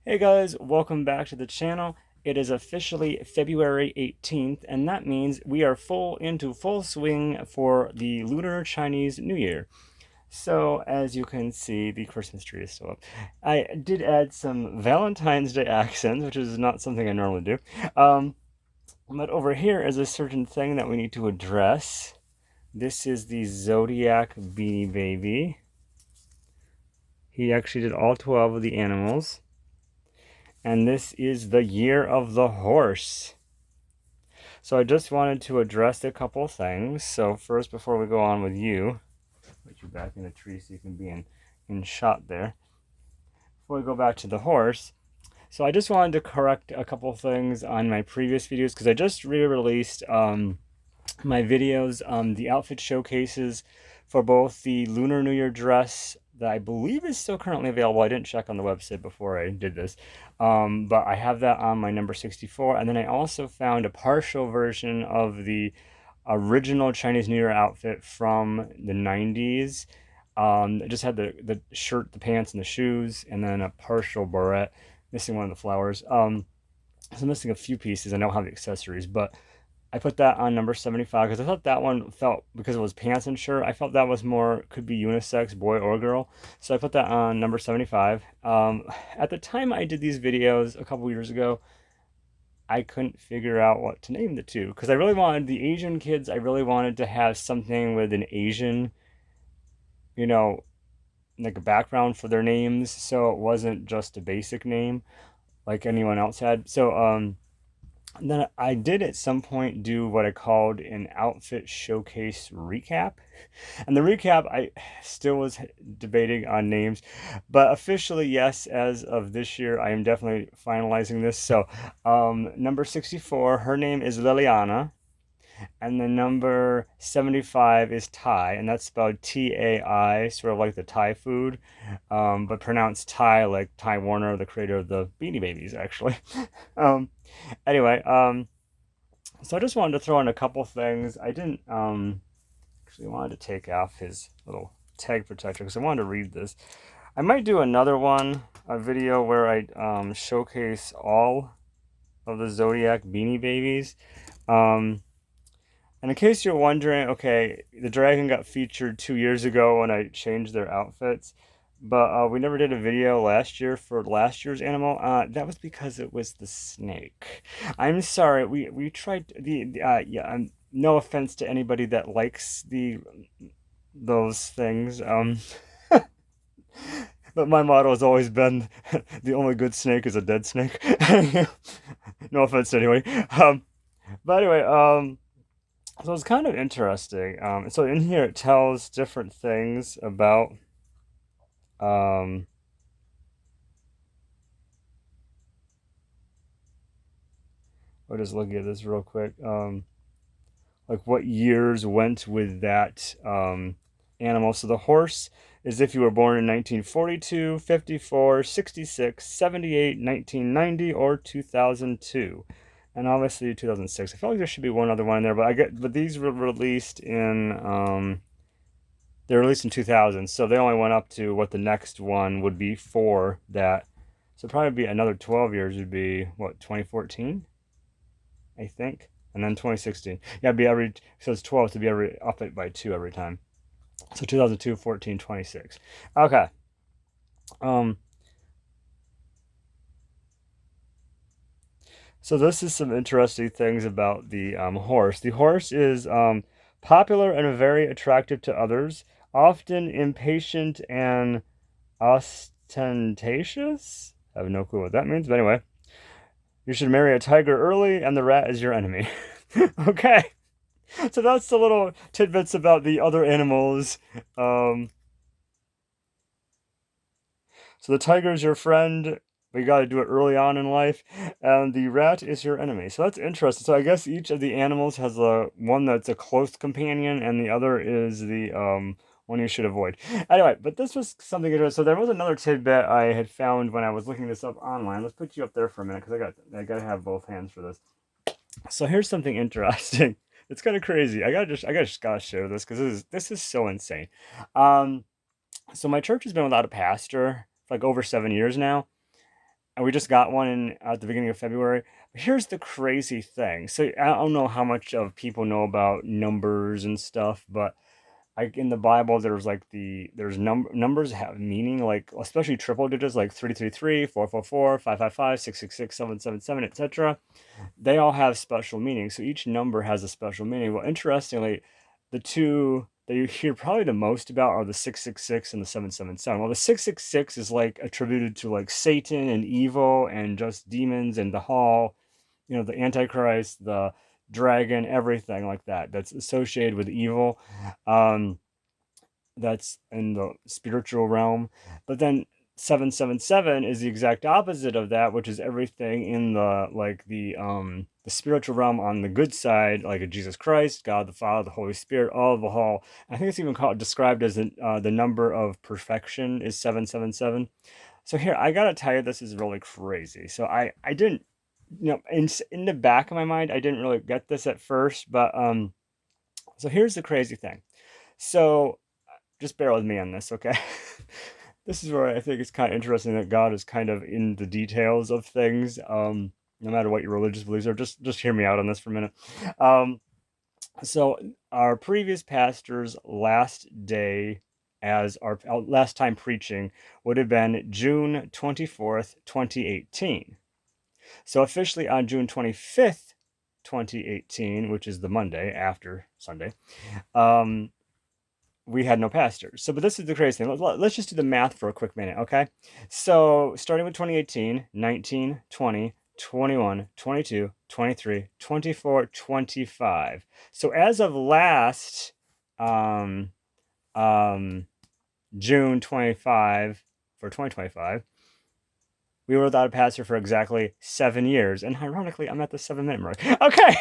Hey guys, welcome back to the channel. It is officially February 18th, and that means we are into full swing for the Lunar Chinese New Year. So, as you can see, the Christmas tree is still up. I did add some Valentine's Day accents, which is not something I normally do. But over here is a certain thing that we need to address. This is the Zodiac Beanie Baby. He actually did all 12 of the animals. And this is the year of the horse. So I just wanted to address a couple things. So first, before we go on with you, put you back in the tree so you can be in shot there. Before we go back to the horse, so I just wanted to correct a couple things on my previous videos because I just re-released my videos, the outfit showcases for both the Lunar New Year dress that I believe is still currently available. I didn't check on the website before I did this, but I have that on my number 64. And then I also found a partial version of the original Chinese New Year outfit from the 90s. It just had the shirt, the pants, and the shoes, and then a partial barrette, missing one of the flowers. So I'm missing a few pieces. I don't have the accessories, but I put that on number 75 because I thought that one felt, because it was pants and shirt, I felt that was more, could be unisex, boy or girl. So I put that on number 75. At the time I did these videos a couple years ago, I couldn't figure out what to name the two because I really wanted the Asian kids, I really wanted to have something with an Asian, you know, like a background for their names. So it wasn't just a basic name like anyone else had. So, and then I did at some point do what I called an outfit showcase recap. And the recap, I still was debating on names, but officially, yes, as of this year, I am definitely finalizing this. So, number 64, her name is Liliana. And the number 75 is Thai, and that's spelled T-A-I, sort of like the Thai food, but pronounced Thai, like Ty Warner, the creator of the Beanie Babies, actually. um, anyway, so I just wanted to throw in a couple things. I didn't actually wanted to take off his little tag protector because I wanted to read this. I might do another one, a video where I showcase all of the Zodiac Beanie Babies. And in case you're wondering, okay, the dragon got featured 2 years ago when I changed their outfits, but we never did a video last year for last year's animal. That was because it was the snake. I'm sorry, we tried yeah. No offense to anybody that likes those things. But my motto has always been the only good snake is a dead snake. No offense to anybody. But anyway, so it's kind of interesting. So in here it tells different things about I'll just look at this real quick. Like what years went with that animal. So the horse is if you were born in 1942, 54, 66, 78, 1990, or 2002. And obviously 2006. I feel like there should be one other one in there, but these were released in they're released in 2000, so they only went up to what the next one would be for that. So probably be another 12 years would be what, 2014, I think, and then 2016. Yeah, it'd be every, so it's 12 to be every up it by 2 every time. So 2002, 14, 26. Okay. So this is some interesting things about the horse. The horse is popular and very attractive to others, often impatient and ostentatious. I have no clue what that means, but anyway. You should marry a tiger early, and the rat is your enemy. Okay. So that's the little tidbits about the other animals. So the tiger is your friend, but you got to do it early on in life, and the rat is your enemy. So that's interesting. So I guess each of the animals has a one that's a close companion, and the other is the one you should avoid. Anyway, but this was something interesting. So there was another tidbit I had found when I was looking this up online. Let's put you up there for a minute because I got to have both hands for this. So here's something interesting. It's kind of crazy. I just gotta show this because this is so insane. So my church has been without a pastor for like over 7 years now, and we just got one at the beginning of February. But here's the crazy thing. So I don't know how much of people know about numbers and stuff, but like in the Bible, there's like numbers have meaning, like especially triple digits, like 333, 444, 555, 666, 777, etc. They all have special meaning. So each number has a special meaning. Well, interestingly, the two that you hear probably the most about are the 666 and the 777. Well, the 666 is like attributed to like Satan and evil and just demons and the hall, the Antichrist, the dragon, everything like that that's associated with evil. Um, that's in the spiritual realm. But then 777 is the exact opposite of that, which is everything in the spiritual realm on the good side, like a Jesus Christ, God the Father, the Holy Spirit, all of the whole. I think it's even described as the number of perfection is 777. So here, I gotta tell you, this is really crazy. So I didn't, in the back of my mind, I didn't really get this at first, but so here's the crazy thing. So just bear with me on this, okay? This is where I think it's kind of interesting that God is kind of in the details of things, no matter what your religious beliefs are. Just hear me out on this for a minute. So our previous pastor's last day as our last time preaching would have been June 24th, 2018. So officially on June 25th, 2018, which is the Monday after Sunday, we had no pastors. So, but this is the crazy thing. Let's just do the math for a quick minute, okay? So, starting with 2018, 19, 20, 21, 22, 23, 24, 25. So, as of last June 25 for 2025, we were without a pastor for exactly 7 years. And ironically, I'm at the 7-minute mark. Okay.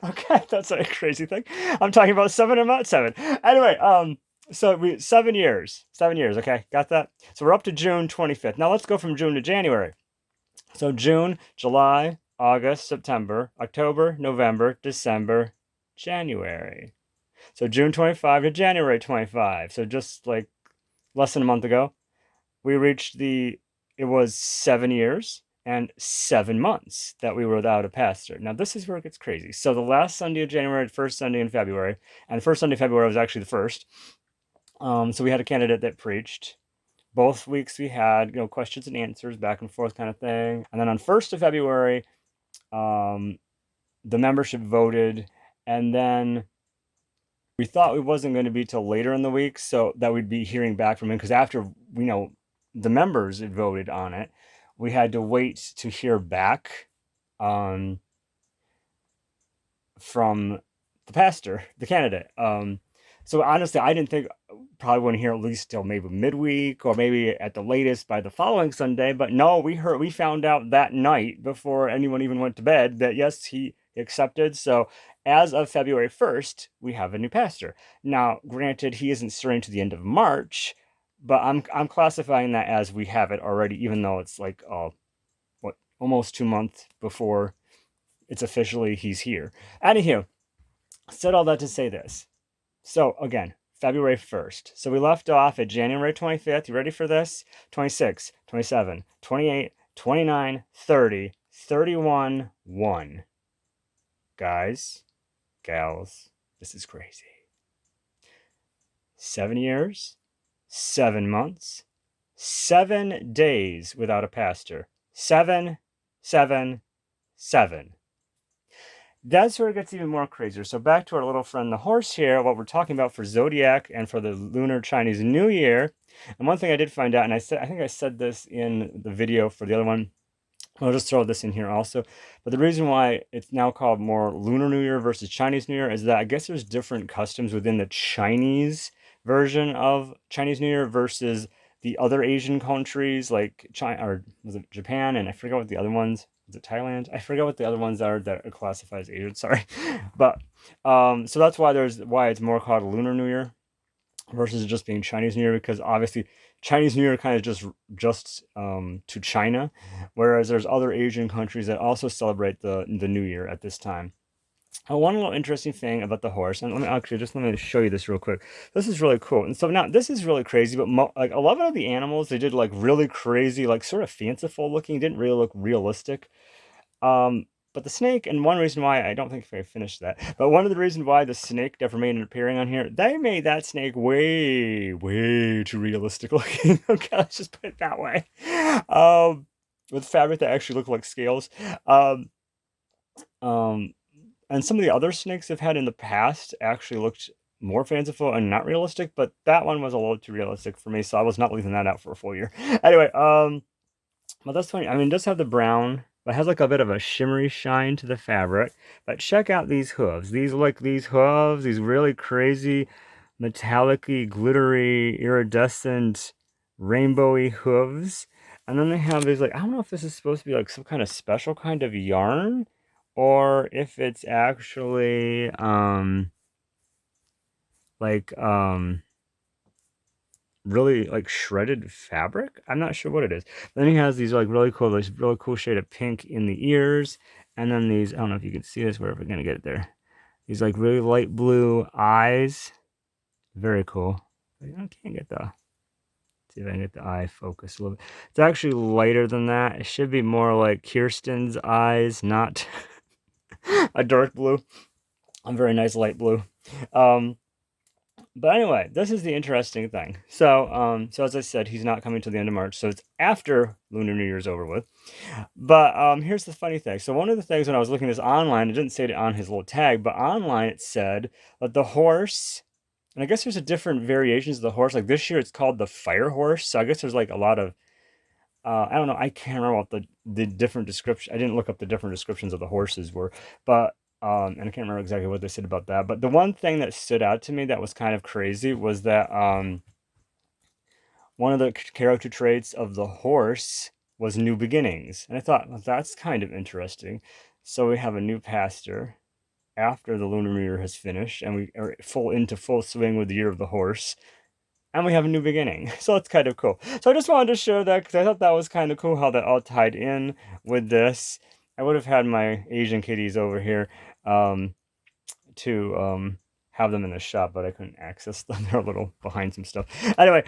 Okay, that's a crazy thing. I'm talking about 7 and not 7. Anyway, so 7 years. 7 years, okay? Got that? So we're up to June 25th. Now let's go from June to January. So June, July, August, September, October, November, December, January. So June 25 to January 25. So just like less than a month ago, we reached it was 7 years and 7 months that we were without a pastor. Now, this is where it gets crazy. So the last Sunday of January, the first Sunday in February, and the first Sunday of February was actually the first. So we had a candidate that preached. Both weeks we had, questions and answers, back and forth kind of thing. And then on 1st of February, the membership voted, and then we thought it wasn't going to be till later in the week, so that we'd be hearing back from him, because after, the members had voted on it, we had to wait to hear back from the pastor, the candidate. So honestly, I didn't think probably wouldn't hear at least till maybe midweek or maybe at the latest by the following Sunday. But no, we found out that night before anyone even went to bed that yes, he accepted. So as of February 1st, we have a new pastor. Now, granted, he isn't starting to the end of March, but I'm classifying that as we have it already, even though it's like almost 2 months before it's officially he's here. Anywho, said all that to say this. So again, February 1st. So we left off at January 25th. You ready for this? 26, 27, 28, 29, 30, 31, 1. Guys, gals, this is crazy. 7 years, 7 months, 7 days without a pastor. 7, 7, 7. That's where it gets even more crazier. So back to our little friend the horse here, what we're talking about for Zodiac and for the Lunar Chinese New Year. And one thing I did find out, and I think I said this in the video for the other one, I'll just throw this in here also. But the reason why it's now called more Lunar New Year versus Chinese New Year is that I guess there's different customs within the Chinese version of Chinese New Year versus the other Asian countries like China, or was it Japan? And I forget what the other ones. Is it Thailand? I forget what the other ones are that are classified as Asian. Sorry, but so that's why it's more called Lunar New Year versus just being Chinese New Year, because obviously Chinese New Year kind of just to China, whereas there's other Asian countries that also celebrate the New Year at this time. One little interesting thing about the horse, and let me show you this real quick. This is really cool. And so now this is really crazy, but like 11 of the animals, they did like really crazy, like sort of fanciful looking, didn't really look realistic. But the snake, and one reason why I don't think I finished that, but one of the reasons why the snake never made appearing on here, they made that snake way, way too realistic looking. Okay, let's just put it that way. Um, with fabric that actually looked like scales. Um, um, and some of the other snakes I've had in the past actually looked more fanciful and not realistic, but that one was a little too realistic for me, so I was not leaving that out for a full year. Anyway, well, that's funny. I mean, it does have the brown, but it has like a bit of a shimmery shine to the fabric. But check out these hooves. These hooves, these really crazy, metallic-y, glittery, iridescent, rainbowy hooves. And then they have these like, I don't know if this is supposed to be like some kind of special kind of yarn or if it's actually like really like shredded fabric. I'm not sure what it is. Then he has these like this really cool shade of pink in the ears, and then these, I don't know if you can see this, where we're gonna get it there. These like really light blue eyes. Very cool. I can't get the, see if I can get the eye focus a little bit. It's actually lighter than that. It should be more like Kirsten's eyes, not a dark blue. A very nice light blue. But anyway, this is the interesting thing. So as I said, he's not coming to the end of March, so it's after Lunar New Year's over with. But here's the funny thing. So one of the things when I was looking at this online, it didn't say it on his little tag, but online it said that the horse, and I guess there's a different variations of the horse. Like this year, it's called the fire horse. So I guess there's like a lot of, I don't know, I can't remember what the different description. I didn't look up the different descriptions of the horses were, but and I can't remember exactly what they said about that. But the one thing that stood out to me that was kind of crazy was that one of the character traits of the horse was new beginnings, and I thought, well, that's kind of interesting. So we have a new pastor after the lunar new year has finished, and we are full swing with the year of the horse, and we have a new beginning. So that's kind of cool. So I just wanted to share that because I thought that was kind of cool how that all tied in with this. I would have had my Asian kitties over here to have them in the shop, but I couldn't access them. They're a little behind some stuff. Anyway,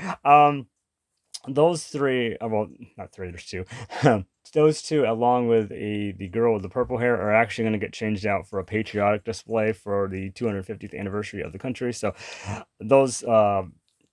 those three, well, not three, there's two. Those two, along with the girl with the purple hair, are actually going to get changed out for a patriotic display for the 250th anniversary of the country. So those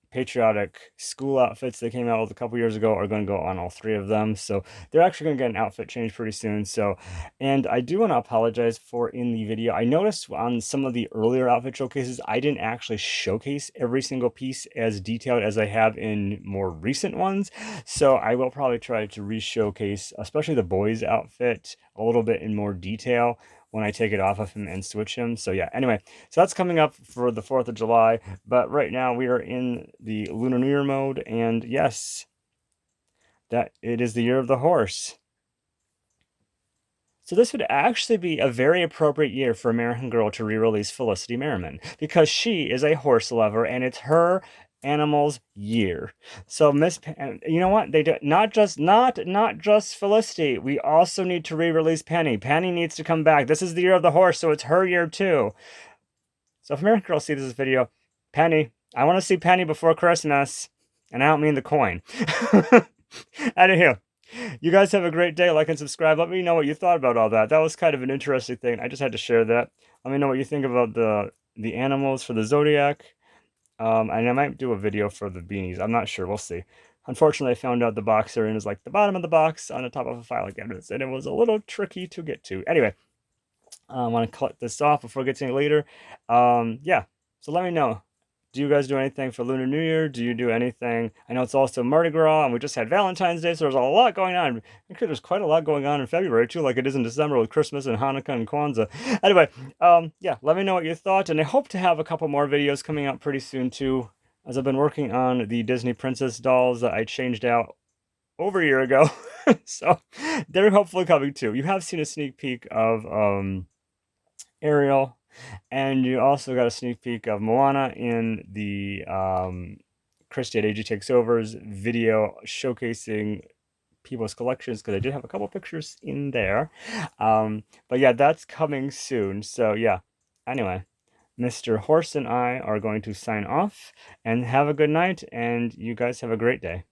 patriotic school outfits that came out a couple years ago are going to go on all three of them. So they're actually going to get an outfit change pretty soon. So, and I do want to apologize for in the video. I noticed on some of the earlier outfit showcases, I didn't actually showcase every single piece as detailed as I have in more recent ones. So I will probably try to re-showcase, especially the boys' outfit, a little bit in more detail when I take it off of him and switch him. So yeah, anyway, so that's coming up for the 4th of July. But right now we are in the Lunar New Year mode, and yes, that it is the year of the horse. So this would actually be a very appropriate year for American Girl to re-release Felicity Merriman, because she is a horse lover, and it's her animal's year. So you know what? They do not just Felicity. We also need to re-release Penny. Penny needs to come back. This is the year of the horse, so it's her year too. So if American Girl sees this video, Penny, I want to see Penny before Christmas, and I don't mean the coin. Anywho, you guys have a great day. Like and subscribe. Let me know what you thought about all that. That was kind of an interesting thing. I just had to share that. Let me know what you think about the animals for the Zodiac. And I might do a video for the beanies. I'm not sure. We'll see. Unfortunately, I found out the box they're in is like the bottom of the box on the top of a file cabinets, and it was a little tricky to get to. Anyway, I want to cut this off before it gets any later. Yeah, so let me know. Do you guys do anything for Lunar New Year? Do you do anything? I know it's also Mardi Gras, and we just had Valentine's Day, so there's a lot going on. There's quite a lot going on in February, too, like it is in December with Christmas and Hanukkah and Kwanzaa. Anyway, yeah, let me know what you thought, and I hope to have a couple more videos coming out pretty soon, too, as I've been working on the Disney Princess dolls that I changed out over a year ago. So they're hopefully coming, too. You have seen a sneak peek of Ariel, and you also got a sneak peek of Moana in the Christy at AG Takes Over's video showcasing people's collections because I did have a couple pictures in there. But yeah, that's coming soon. So yeah, anyway, Mr. Horse and I are going to sign off and have a good night, and you guys have a great day.